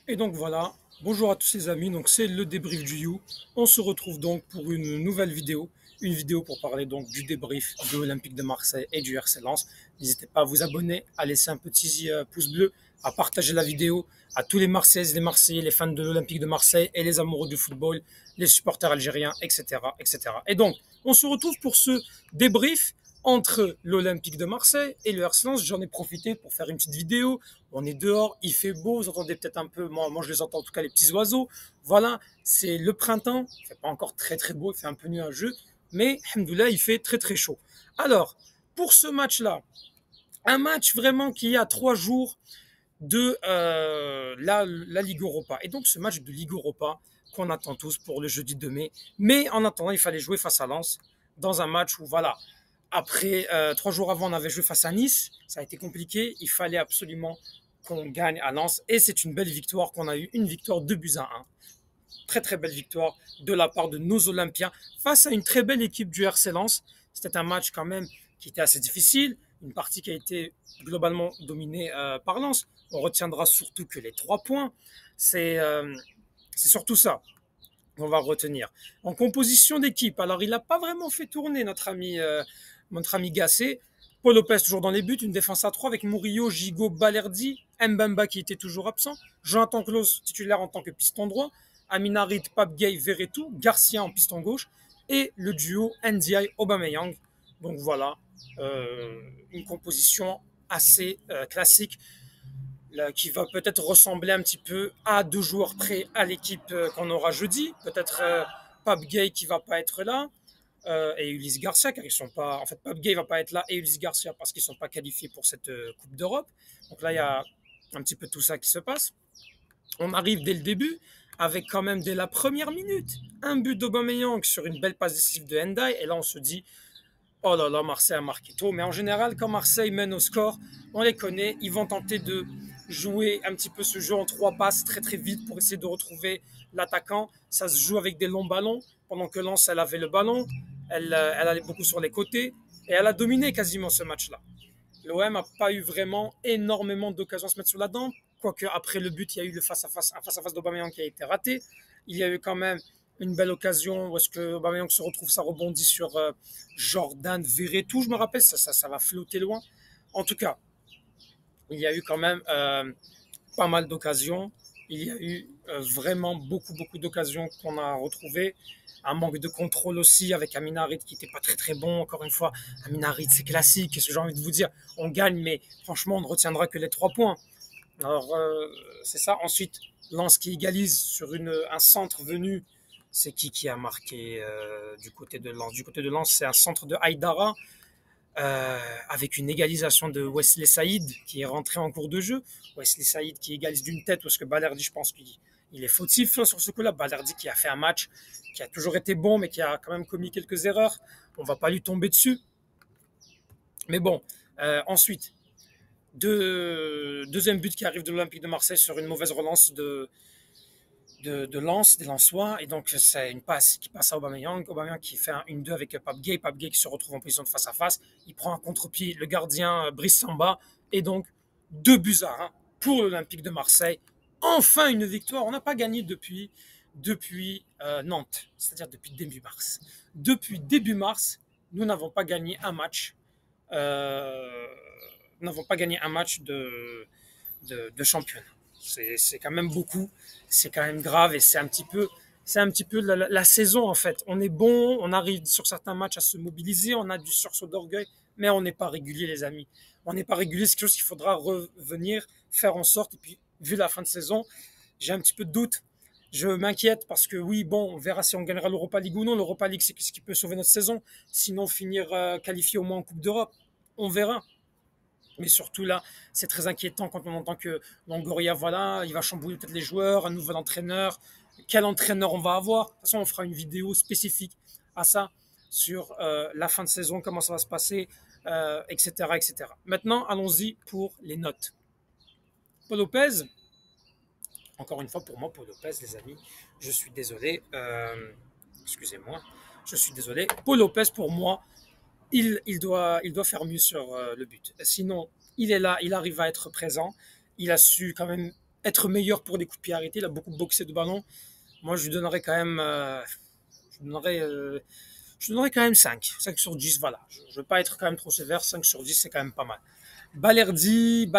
Et donc voilà, bonjour à tous les amis, donc c'est le débrief du You. On se retrouve donc pour une nouvelle vidéo, une vidéo pour parler donc du débrief de l'Olympique de Marseille et du RC Lens. N'hésitez pas à vous abonner, à laisser un petit pouce bleu, à partager la vidéo à tous les Marseillaises, les Marseillais, les fans de l'Olympique de Marseille et les amoureux du football, les supporters algériens, etc., etc. Et donc, on se retrouve pour ce débrief entre l'Olympique de Marseille et le RC Lens. J'en ai profité pour faire une petite vidéo. On est dehors, il fait beau, vous entendez peut-être un peu, moi je les entends en tout cas, les petits oiseaux. Voilà, c'est le printemps, il fait pas encore très très beau, il fait un peu nuageux, mais alhamdoulilah, il fait très très chaud. Alors, pour ce match-là, un match vraiment qui est à 3 jours de la Ligue Europa. Et donc ce match de Ligue Europa qu'on attend tous pour le jeudi 2 mai. Mais en attendant, il fallait jouer face à Lens dans un match où, voilà, après 3 jours avant, on avait joué face à Nice. Ça a été compliqué. Il fallait absolument qu'on gagne à Lens. Et c'est une belle victoire qu'on a eu, une victoire 2-1. Très très belle victoire de la part de nos Olympiens face à une très belle équipe du RC Lens. C'était un match quand même qui était assez difficile, une partie qui a été globalement dominée par Lens. On retiendra surtout que les 3 points, c'est surtout ça qu'on va retenir. En composition d'équipe, alors il n'a pas vraiment fait tourner notre ami Gassé. Paul Lopez toujours dans les buts, une défense à 3 avec Murillo, Gigot, Balerdi, Mbamba qui était toujours absent, Jonathan Klaus titulaire en tant que piston droit, Amin Harit, Pape Gay, Verretou, Garcia en piston gauche et le duo NDI Aubameyang. Donc voilà, une composition assez classique là, qui va peut-être ressembler un petit peu à 2 joueurs près à l'équipe qu'on aura jeudi. Peut-être Pape Gay qui va pas être là et Ulysse Garcia, car ils sont pas. En fait, Pape Gay va pas être là et Ulysse Garcia parce qu'ils sont pas qualifiés pour cette Coupe d'Europe. Donc là, il y a un petit peu tout ça qui se passe. On arrive dès le début avec quand même dès la première minute un but d'Aubameyang sur une belle passe décisive de Hendai et là on se dit oh là là, Marseille a marqué tôt. Mais en général, quand Marseille mène au score, on les connaît. Ils vont tenter de jouer un petit peu ce jeu en 3 passes très très vite pour essayer de retrouver l'attaquant. Ça se joue avec des longs ballons. Pendant que Lens, elle avait le ballon, elle allait beaucoup sur les côtés et elle a dominé quasiment ce match-là. L'OM n'a pas eu vraiment énormément d'occasions de se mettre sur la dent. Quoique après le but, il y a eu le face-à-face, un face-à-face d'Aubameyang qui a été raté. Il y a eu quand même une belle occasion où est-ce que Aubameyang se retrouve, ça rebondit sur Jordan Verretou, je me rappelle, ça va flotter loin. En tout cas, il y a eu quand même pas mal d'occasions. Il y a eu vraiment beaucoup d'occasions qu'on a retrouvées. Un manque de contrôle aussi avec Amin Harit qui n'était pas très très bon. Encore une fois, Amin Harit, c'est classique. Qu'est-ce que j'ai envie de vous dire? On gagne, mais franchement, on ne retiendra que les 3 points. Alors, c'est ça. Ensuite, Lens qui égalise sur un centre venu. C'est qui a marqué du côté de Lens? Du côté de Lens, c'est un centre de Haïdara avec une égalisation de Wesley Saïd qui est rentré en cours de jeu. Wesley Saïd qui égalise d'une tête parce que Balerdi, je pense qu'il est fautif sur ce coup-là. Balerdi qui a fait un match qui a toujours été bon, mais qui a quand même commis quelques erreurs. On ne va pas lui tomber dessus. Mais bon, ensuite, deuxième but qui arrive de l'Olympique de Marseille sur une mauvaise relance de Lens, des Lensois. Et donc, c'est une passe qui passe à Aubameyang. Aubameyang qui fait un 1-2 avec Pape Gay. Pape Gay qui se retrouve en position de face à face. Il prend un contre-pied, le gardien Brice Samba. Et donc, 2-1 pour l'Olympique de Marseille. Enfin, une victoire. On n'a pas gagné depuis Nantes, c'est-à-dire depuis début mars. Depuis début mars, nous n'avons pas gagné un match. Nous n'avons pas gagné un match de championnat. C'est quand même beaucoup, c'est quand même grave et c'est un petit peu la saison en fait. On est bon, on arrive sur certains matchs à se mobiliser, on a du sursaut d'orgueil, mais on n'est pas régulier les amis. On n'est pas régulier, c'est quelque chose qu'il faudra revenir, faire en sorte. Et puis, vu la fin de saison, j'ai un petit peu de doute. Je m'inquiète parce que oui, bon, on verra si on gagnera l'Europa League ou non. L'Europa League, c'est ce qui peut sauver notre saison. Sinon, finir qualifié au moins en Coupe d'Europe, on verra. Mais surtout là, c'est très inquiétant quand on entend que Longoria, voilà, il va chambouler peut-être les joueurs, un nouvel entraîneur. Quel entraîneur on va avoir? De toute façon, on fera une vidéo spécifique à ça sur la fin de saison, comment ça va se passer, etc., etc. Maintenant, allons-y pour les notes. Paul Lopez, encore une fois pour moi, Paul Lopez, les amis, je suis désolé. Excusez-moi, je suis désolé. Paul Lopez, pour moi, il doit faire mieux sur le but. Sinon, il est là, il arrive à être présent. Il a su quand même être meilleur pour les coups de pied arrêtés. Il a beaucoup boxé de ballon. Moi, je lui donnerais quand même, je lui donnerais, je lui donnerais quand même 5. 5 sur 10, voilà. Je ne veux pas être quand même trop sévère. 5 sur 10, c'est quand même pas mal. Balerdi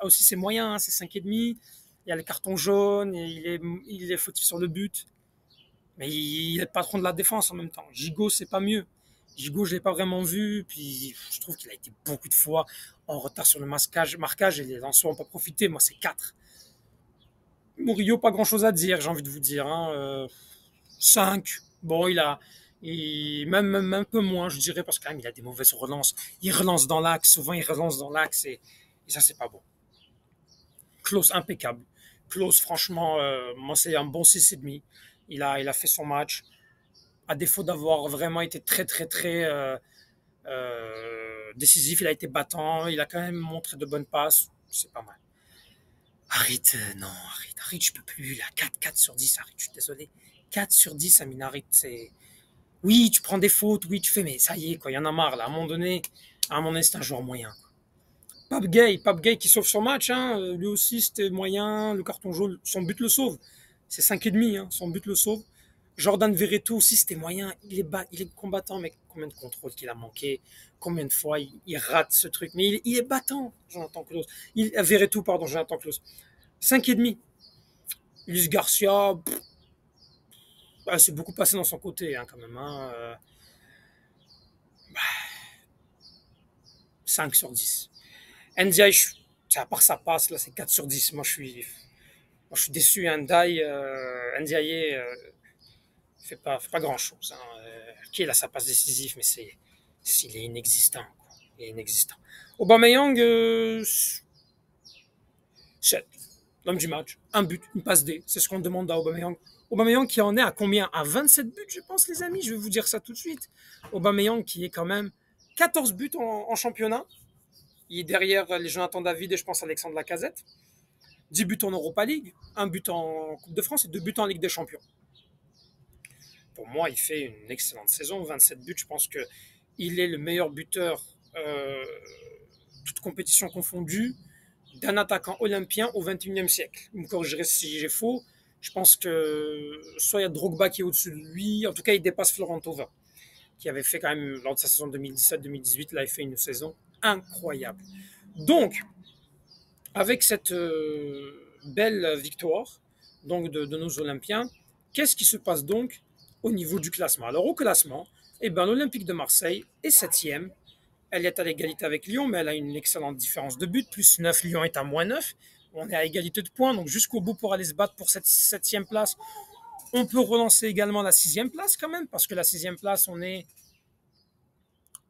aussi c'est moyen, hein, c'est 5,5. Il y a le carton jaune, et il est fautif sur le but. Mais il est le patron de la défense en même temps. Gigot, c'est pas mieux. Gigot, je l'ai pas vraiment vu. Puis je trouve qu'il a été beaucoup de fois en retard sur le marquage et les lanceurs n'ont pas profité. Moi, c'est 4. Murillo, pas grand chose à dire, j'ai envie de vous dire. Hein. 5. Bon, même un peu moins, je dirais, parce que quand même, il a des mauvaises relances. Il relance dans l'axe, souvent il relance dans l'axe et ça, c'est pas bon. Klose, impeccable. Klose, franchement, moi, c'est un bon 6,5. Il a fait son match. À défaut d'avoir vraiment été très, très, très décisif, il a été battant. Il a quand même montré de bonnes passes. C'est pas mal. Harit, non, Harit, je peux plus. Là, 4 sur 10, Harit, je suis désolé. 4 sur 10, Amin Harit, c'est. Oui, tu prends des fautes, oui, tu fais, mais ça y est, quoi, il y en a marre, là. À un moment donné, c'est un joueur moyen. Pape Gay qui sauve son match, hein. Lui aussi, c'était moyen. Le carton jaune, son but le sauve. C'est 5,5, hein. Son but le sauve. Jordan Verretou aussi, c'était moyen. Il est combattant, mais combien de contrôles qu'il a manqué, combien de fois il rate ce truc. Mais il est battant, Jonathan Claus. Verretou, pardon, Jonathan Claus. 5,5. Luis Garcia, c'est beaucoup passé dans son côté, hein, quand même. Hein. 5 sur 10. Ndiaye, à part sa passe, là, c'est 4 sur 10. Moi, je suis déçu. Ndiaye, fait pas grand-chose. Hein. Qui a sa passe décisive, mais il est inexistant. Quoi. Il est inexistant. Aubameyang, 7. L'homme du match. Un but, une passe D. C'est ce qu'on demande à Aubameyang. Aubameyang qui en est à combien? À 27 buts, je pense, les amis. Je vais vous dire ça tout de suite. Aubameyang qui est quand même 14 buts en championnat. Il est derrière les Jonathan David et je pense Alexandre Lacazette. 10 buts en Europa League, 1 but en Coupe de France et 2 buts en Ligue des Champions. Pour moi, il fait une excellente saison. 27 buts, je pense qu'il est le meilleur buteur, toute compétition confondue, d'un attaquant olympien au XXIe siècle. Vous me corrigerez si j'ai faux. Je pense que soit il y a Drogba qui est au-dessus de lui, en tout cas il dépasse Florent Thauvin, qui avait fait quand même, lors de sa saison 2017-2018, il avait fait une saison incroyable. Donc, avec cette belle victoire donc de nos Olympiens, qu'est-ce qui se passe donc au niveau du classement? Alors au classement, l'Olympique de Marseille est 7e. Elle est à l'égalité avec Lyon, mais elle a une excellente différence de but, plus 9, Lyon est à moins 9. On est à égalité de points, donc jusqu'au bout pour aller se battre pour cette 7e place. On peut relancer également la 6e place quand même, parce que la 6e place, on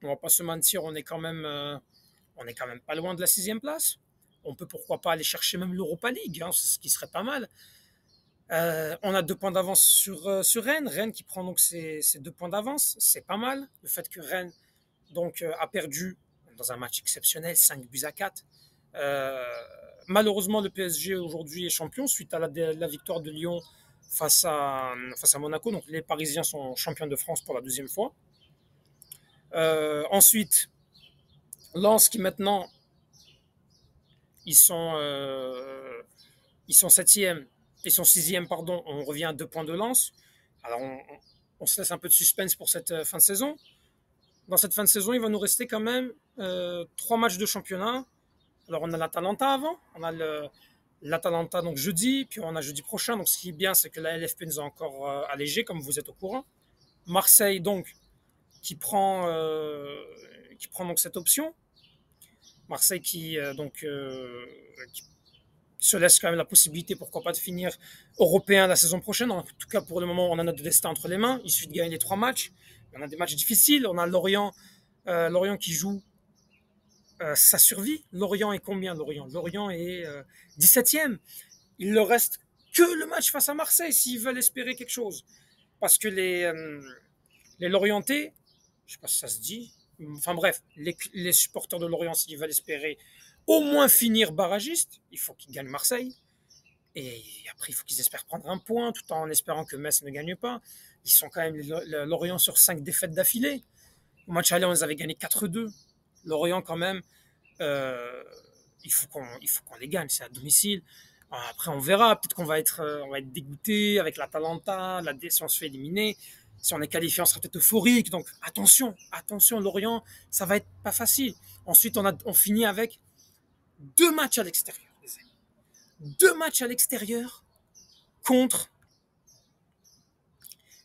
va pas se mentir, on est quand même pas loin de la 6e place. On peut pourquoi pas aller chercher même l'Europa League, hein, ce qui serait pas mal. On a 2 points d'avance sur Rennes. Rennes qui prend donc ses 2 points d'avance, c'est pas mal. Le fait que Rennes donc, a perdu dans un match exceptionnel, 5 buts à 4. Malheureusement, le PSG aujourd'hui est champion suite à la victoire de Lyon face à Monaco. Donc les Parisiens sont champions de France pour la 2e fois. Ensuite, Lens qui maintenant ils sont 7e, ils sont 6e, pardon, on revient à 2 points de Lens. Alors on se laisse un peu de suspense pour cette fin de saison. Dans cette fin de saison, il va nous rester quand même 3 matchs de championnat. Alors on a l'Atalanta avant, on a l'Atalanta donc jeudi, puis on a jeudi prochain. Donc ce qui est bien, c'est que la LFP nous a encore allégé, comme vous êtes au courant. Marseille donc qui prend donc cette option. Marseille qui se laisse quand même la possibilité, pourquoi pas, de finir européen la saison prochaine. En tout cas, pour le moment, on a notre destin entre les mains. Il suffit de gagner les 3 matchs. On a des matchs difficiles. On a Lorient qui joue sa survie. Lorient est combien, Lorient est 17e. Il ne reste que le match face à Marseille s'ils veulent espérer quelque chose. Parce que les Lorientais, je ne sais pas si ça se dit, enfin bref, les supporters de Lorient, s'ils veulent espérer au moins finir barragiste, il faut qu'ils gagnent Marseille. Et après, il faut qu'ils espèrent prendre un point, tout en espérant que Metz ne gagne pas. Ils sont quand même Lorient sur 5 défaites d'affilée. Au match aller, on les avait gagnés 4-2. Lorient, quand même, il faut qu'on les gagne, c'est à domicile. Après, on verra. Peut-être on va être dégoûté avec l'Atalanta, si on se fait éliminer. Si on est qualifié, on sera peut-être euphorique. Donc, attention, Lorient, ça va être pas facile. Ensuite, on finit avec 2 matchs à l'extérieur. Les amis. 2 matchs à l'extérieur contre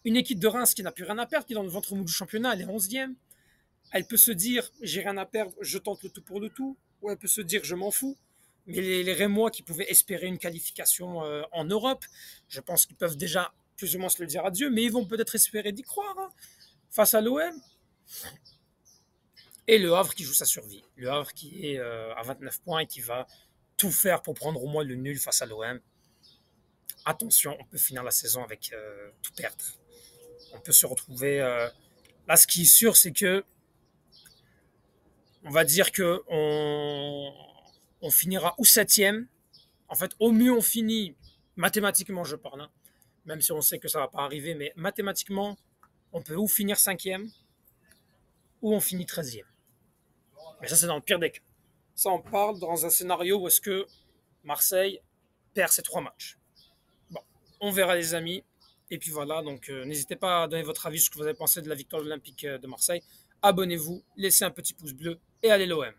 une équipe de Reims qui n'a plus rien à perdre, qui est dans le ventre mou du championnat, elle est 11e. Elle peut se dire, j'ai rien à perdre, je tente le tout pour le tout. Ou elle peut se dire, je m'en fous. Mais les Rémois qui pouvaient espérer une qualification en Europe, je pense qu'ils peuvent déjà plus ou moins se le dire adieu, mais ils vont peut-être espérer d'y croire face à l'OM. Et le Havre qui joue sa survie. Le Havre qui est à 29 points et qui va tout faire pour prendre au moins le nul face à l'OM. Attention, on peut finir la saison avec tout perdre. On peut se retrouver. Là, ce qui est sûr, c'est que on va dire que on finira ou 7e. En fait, au mieux, on finit mathématiquement, je parle, hein, même si on sait que ça ne va pas arriver, mais mathématiquement, on peut ou finir 5e ou on finit 13e. Mais ça, c'est dans le pire des cas. Ça, on parle dans un scénario où est-ce que Marseille perd ses 3 matchs. Bon, on verra les amis. Et puis voilà, donc n'hésitez pas à donner votre avis sur ce que vous avez pensé de la victoire olympique de Marseille. Abonnez-vous, laissez un petit pouce bleu et allez l'OM.